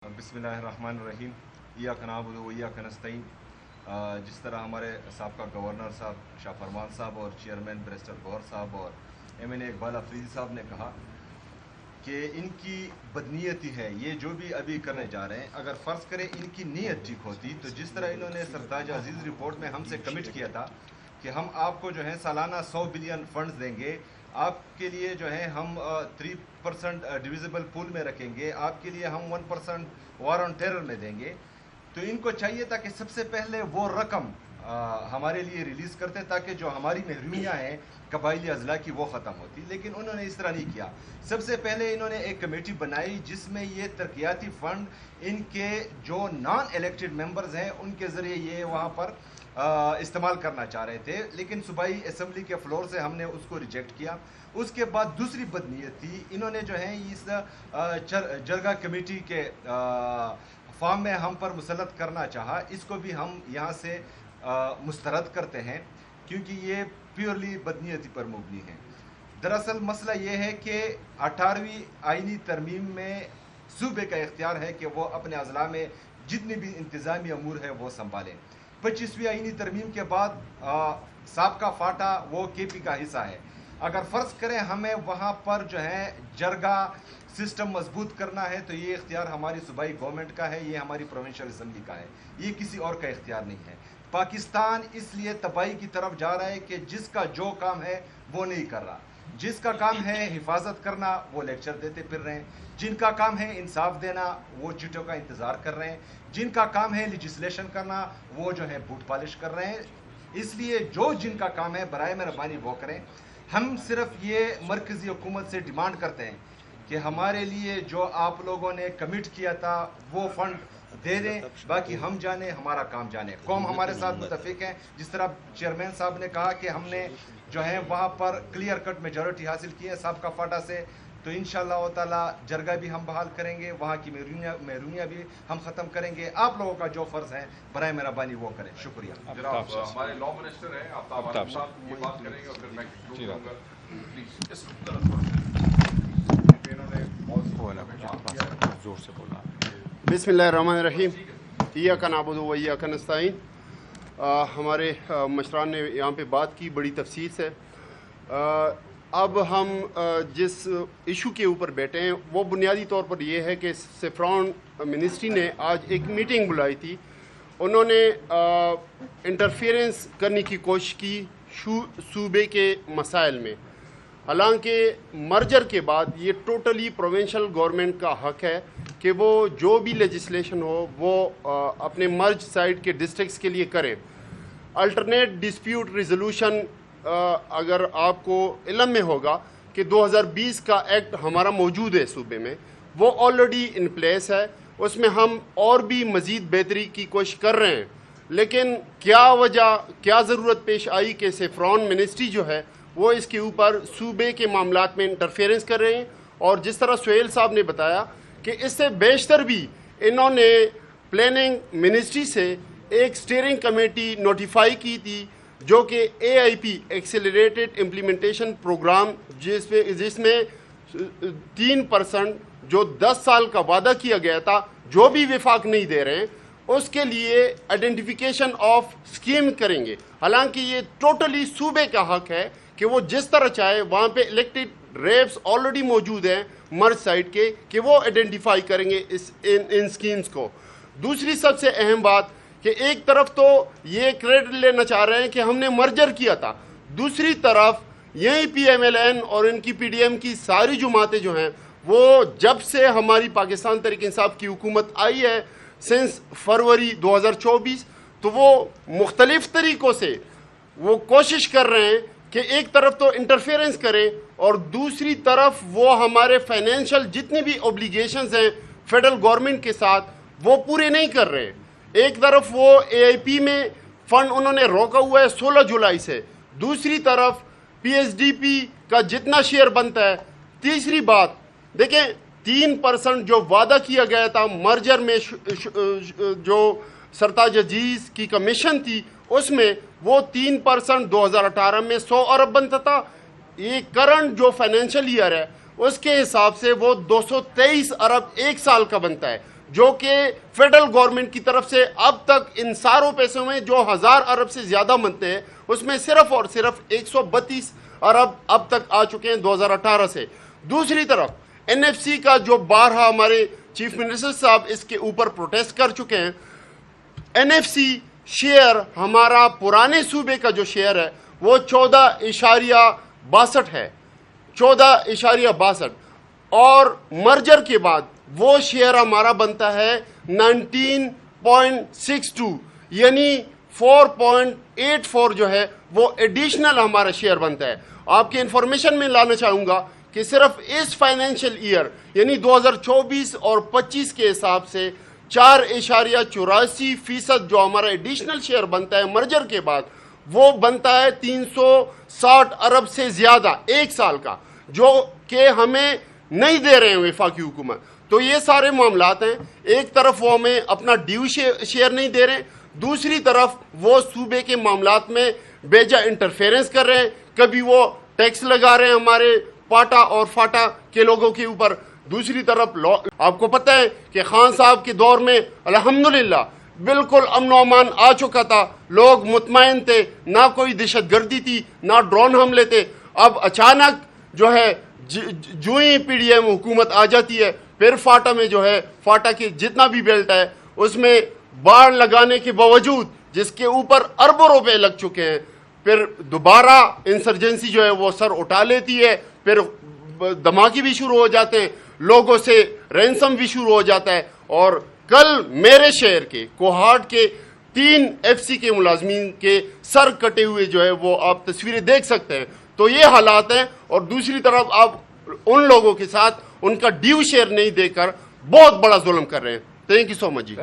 बिस्मिल्लाहिर्रहमानिर्रहीम इय्याका नअबुदु व इय्याका नस्तईन। जिस तरह हमारे साबका गवर्नर साहब शाह फरमान साहब और चेयरमैन बैरिस्टर गौहर साहब और एमएनए इकबाल अफरीदी साहब ने कहा कि इनकी बदनीयती है, ये जो भी अभी करने जा रहे हैं, अगर फ़र्ज़ करें इनकी नीयत ठीक होती तो जिस तरह इन्होंने सरताज अजीज़ रिपोर्ट में हमसे कमिट किया था कि हम आपको जो है सालाना 100 बिलियन फंड्स देंगे, आपके लिए जो है हम 3% डिविजिबल पूल में रखेंगे, आपके लिए हम 1% वार ऑन टेरर में देंगे, तो इनको चाहिए था कि सबसे पहले वो रकम हमारे लिए रिलीज़ करते ताकि जो हमारी महरूमियाँ हैं कबाइली अजला की वो ख़त्म होती। लेकिन उन्होंने इस तरह नहीं किया। सबसे पहले इन्होंने एक कमेटी बनाई जिसमें ये तरक्याती फ़ंड इनके जो नॉन इलेक्टेड मेंबर्स हैं उनके ज़रिए ये वहाँ पर इस्तेमाल करना चाह रहे थे, लेकिन सूबाई असम्बली के फ्लोर से हमने उसको रिजेक्ट किया। उसके बाद दूसरी बदनीयत थी, इन्होंने जो है इस जरगा कमेटी के फॉर्म में हम पर मुसलत करना चाहा। इसको भी हम यहाँ से मुस्तरद करते हैं क्योंकि ये प्योरली बदनीयती पर मुबनी है। दरअसल मसला ये है कि 18वीं आइनी तरमीम में सूबे का इख्तियार है कि वो अपने अजला में जितनी भी इंतज़ामी अमूर है वो संभालें। 25वीं आइनी तरमीम के बाद साबका फाटा वो केपी का हिस्सा है। अगर फ़र्ज़ करें हमें वहाँ पर जो है जरगा सिस्टम मजबूत करना है तो ये इख्तियार हमारी सूबाई गवर्नमेंट का है, ये हमारी प्रोविंशियल असम्बली का है, ये किसी और का इख्तियार नहीं है। पाकिस्तान इसलिए तबाही की तरफ जा रहा है कि जिसका जो काम है वो नहीं कर रहा, जिसका काम है हिफाजत करना वो लेक्चर देते फिर रहे हैं, जिनका काम है इंसाफ देना वो चिट्ठों का इंतज़ार कर रहे हैं, जिनका काम है लेजिस्लेशन करना वो जो है बूट पॉलिश कर रहे हैं। इसलिए जो जिनका काम है बराए मेहरबानी वो करें। हम सिर्फ ये मरकज़ी हुकूमत से डिमांड करते हैं कि हमारे लिए जो आप लोगों ने कमिट किया था वो फंड दे दें, बाकी हम जाने हमारा काम जाने। कौम हमारे साथ मुतफिक है। जिस तरह चेयरमैन साहब ने कहा कि हमने जो है वहाँ पर क्लियर कट मेजॉरिटी हासिल की है साहब का फाटा से, तो इंशाअल्लाह ताला जरगा भी हम बहाल करेंगे, वहाँ की महरूमियाँ भी हम ख़त्म करेंगे। आप लोगों का जो फ़र्ज़ है बराए मेहरबानी वो करें। शुक्रिया। हमारे लॉ मिनिस्टर हैं आफ्ताब साहब ये बात करेंगे और फिर मैं जोर से बोलना। बिस्मिल्लाहिर्रहमानिर्रहीम इय्याका नअबुदु व इय्याका नस्तईन। हमारे मशरान ने यहाँ पे बात की बड़ी तफसील से। अब हम जिस इशू के ऊपर बैठे हैं वो बुनियादी तौर पर ये है कि सेफ्रॉन मिनिस्ट्री ने आज एक मीटिंग बुलाई थी। उन्होंने इंटरफेरेंस करने की कोशिश की सूबे के मसाइल में। हालांकि मर्जर के बाद ये टोटली प्रोविंशियल गवर्नमेंट का हक है कि वो जो भी लेजिस्लेशन हो वो अपने मर्ज साइड के डिस्ट्रिक्ट्स के लिए करे। अल्टरनेट डिस्प्यूट रिजोल्यूशन अगर आपको इल्म में होगा कि 2020 का एक्ट हमारा मौजूद है सूबे में, वो ऑलरेडी इन प्लेस है। उसमें हम और भी मज़ीद बेहतरी की कोशिश कर रहे हैं, लेकिन क्या वजह क्या ज़रूरत पेश आई कि सेफ्रॉन मिनिस्ट्री जो है वो इसके ऊपर सूबे के मामलात में इंटरफेरेंस कर रहे हैं। और जिस तरह सुहेल साहब ने बताया कि इससे बेशतर भी इन्होंने प्लानिंग मिनिस्ट्री से एक स्टीयरिंग कमेटी नोटिफाई की थी जो कि AIP एक्सेलरेटेड इम्प्लीमेंटेशन प्रोग्राम जिसमें 3% जो 10 साल का वादा किया गया था जो भी विफाक नहीं दे रहे हैं उसके लिए आइडेंटिफिकेशन ऑफ स्कीम करेंगे। हालांकि ये टोटली सूबे का हक है कि वो जिस तरह चाहे, वहाँ पे इलेक्टेड रेप्स ऑलरेडी मौजूद हैं मर्ज साइड के, कि वो आइडेंटिफाई करेंगे इन स्कीम्स को। दूसरी सबसे अहम बात कि एक तरफ तो ये क्रेडिट लेना चाह रहे हैं कि हमने मर्जर किया था, दूसरी तरफ यही PMLN और इनकी PDM की सारी जमातें जो हैं वो जब से हमारी पाकिस्तान तहरीक इंसाफ की हुकूमत आई है सिंस फरवरी 2024, तो वो मुख्तलिफ तरीक़ों से वो कोशिश कर रहे हैं कि एक तरफ तो इंटरफेरेंस करें और दूसरी तरफ वो हमारे फाइनेंशियल जितनी भी ऑब्लिगेशंस हैं फेडरल गवर्नमेंट के साथ वो पूरे नहीं कर रहे हैं। एक तरफ वो AIP में फ़ंड उन्होंने रोका हुआ है 16 जुलाई से, दूसरी तरफ PSDP का जितना शेयर बनता है। तीसरी बात देखें, 3% जो वादा किया गया था मर्जर में जो सरताज अजीज़ की कमीशन थी उसमें वो 3% 2018 में 100 अरब बनता था। ये करंट जो फाइनेंशियल ईयर है उसके हिसाब से वो 223 अरब एक साल का बनता है। جو کہ فیڈرل گورنمنٹ کی طرف سے اب تک ان ساروں پیسوں میں جو 1000 ارب سے زیادہ بنتے ہیں اس میں صرف اور صرف 132 ارب اب تک آ چکے ہیں 2018 سے. دوسری طرف NFC کا جو بارہا ہمارے چیف منسٹر صاحب اس کے اوپر پروٹیسٹ کر چکے ہیں. NFC شیئر ہمارا پرانے صوبے کا جو شیئر ہے وہ 14.62 ہے, 14.62, اور مرجر کے بعد وہ شیئر ہمارا بنتا ہے 19.62, یعنی 4.84 جو ہے وہ ایڈیشنل ہمارا شیئر بنتا ہے. آپ کے انفارمیشن میں لانا چاہوں گا کہ صرف اس فائنینشیل ایئر یعنی 2024 اور 25 کے حساب سے 4.84% جو ہمارا ایڈیشنل شیئر بنتا ہے مرجر کے بعد وہ بنتا ہے 360 ارب سے زیادہ ایک سال کا, جو کہ ہمیں نہیں دے رہے ہیں وفاقی حکومت. تو یہ سارے معاملات ہیں. ایک طرف وہ ہمیں اپنا ڈیو شیئر نہیں دے رہے ہیں, دوسری طرف وہ صوبے کے معاملات میں بیجا انٹرفیرنس کر رہے ہیں. کبھی وہ ٹیکس لگا رہے ہیں ہمارے پاٹا اور فاٹا کے لوگوں کے اوپر, دوسری طرف آپ کو پتہ ہے کہ خان صاحب کے دور میں الحمدللہ بالکل امن و امان آ چکا تھا, لوگ مطمئن تھے, نہ کوئی دہشت گردی تھی, نہ ڈرون حملے تھے. اب اچانک جو ہے جو ہی PDM حکومت آ جاتی ہے, پھر فاٹا میں جو ہے فاٹا کے جتنا بھی بیلٹ ہے اس میں باڑ لگانے کے باوجود جس کے اوپر اربوں روپے لگ چکے ہیں, پھر دوبارہ انسرجنسی جو ہے وہ سر اٹھا لیتی ہے, پھر دھماکے بھی شروع ہو جاتے ہیں, لوگوں سے رینسم بھی شروع ہو جاتا ہے. اور کل میرے شہر کے کوہاٹ کے 3 FC کے ملازمین کے سر کٹے ہوئے جو ہے وہ آپ تصویریں دیکھ سکتے ہیں. تو یہ حالات ہیں. اور دوسری طرف آپ ان لوگوں کے ساتھ ان کا ڈیو شیئر نہیں دے کر بہت بڑا ظلم کر رہے ہیں. Thank you so much G.